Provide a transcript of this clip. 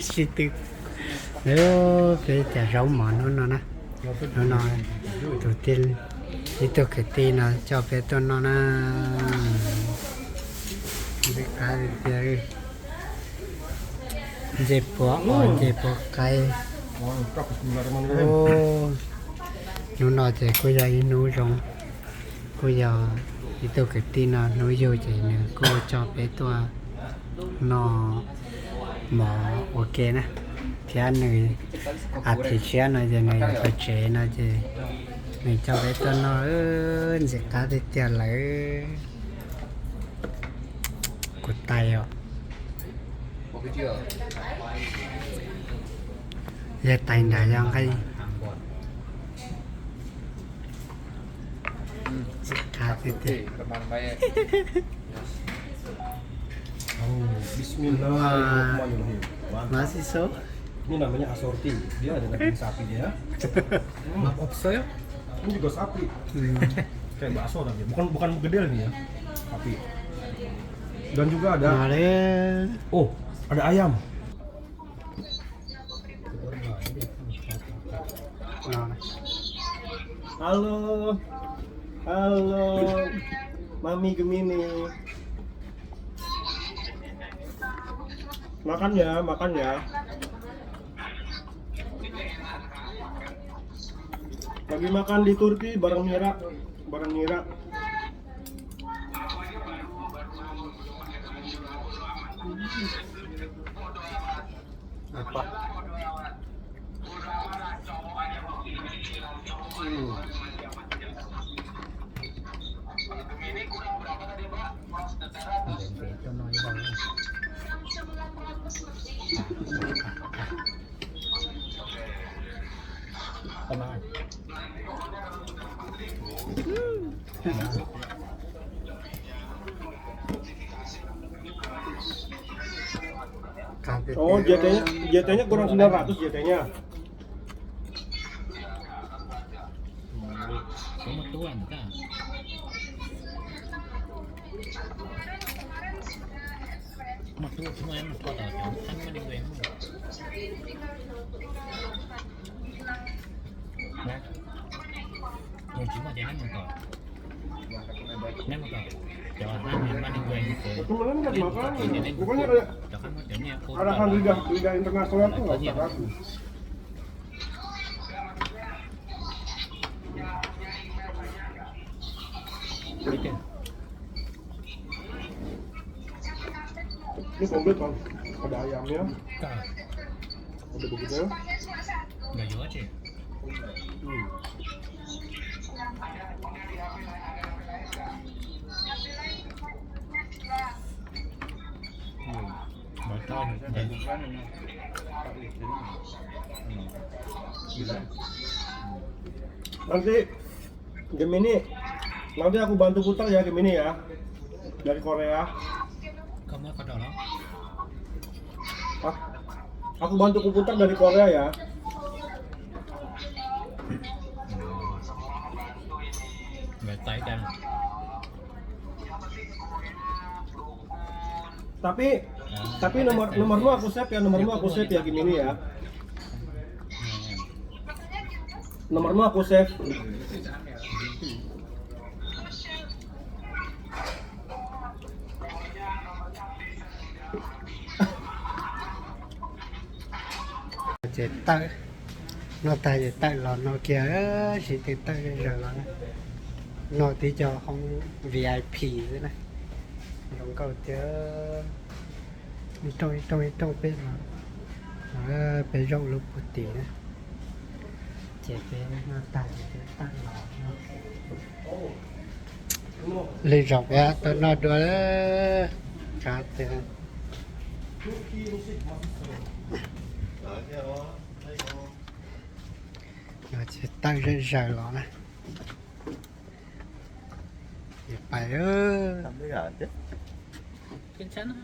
xí tư nếu cái chả rau mỏ nó nè nó đầu tiên đi tôi cái tiền nó cho cái tôi nó cái cái dẹp bỏ cái ô nó thì cô giờ nuôi rong cô giờ đi tôi cái tin nó nuôi vô thì cô cho bé tôi nó mỏ ok nè thì anh này thì xe nó giờ này phải chế nó thì này cho bé tôi nó sẽ cá thì tiền lấy cột tay rồi giờ tay này đang hay cá thì tiền Bismillahirrahmanirrahim. masih so Ini namanya asorti. Dia ada daging sapi dia. opso ya Ini juga sapi. Kayak bakso tapi bukan gedel nih ya. Sapi. Dan juga ada oh, ada ayam. Halo. Halo. Mami Gemini. Makan ya, makan ya. Lagi makan di Turki bareng Mira, apa itu nói bằng Tenang. Oh, JT-nya kurang 900 JT-nya. Sama tuan kan. Maksudnya semua yang kota kan mending gue nah, yang cuma jangan motor. Ini motor. Jawatan yang mending gue gitu. Kemudian nggak makan. Pokoknya kayak arahan liga internasional tuh nggak usah ragu. Ini komplit bang, ada ayamnya, ada begitu ya? Nggak jual sih. Nanti Gemini, nanti aku bantu putar ya Gemini ya, dari Korea. Kamu apa dong? Aku bantu putar dari Korea ya. Nggak tahu kan. Tapi nomormu aku save ya Gemini ya. Nomormu aku save. Cetak nó tay cetak là nó kia chỉ cetak rồi là nó tí cho không VIP thế này đồng cầu chứ trong bên mà nó bên rộng lúc một tí nữa chế bên nó tay cetak là nó lên rộng á tôi nó đùa cá tiền nó chỉ tăng rất dài lắm này phải 괜찮아.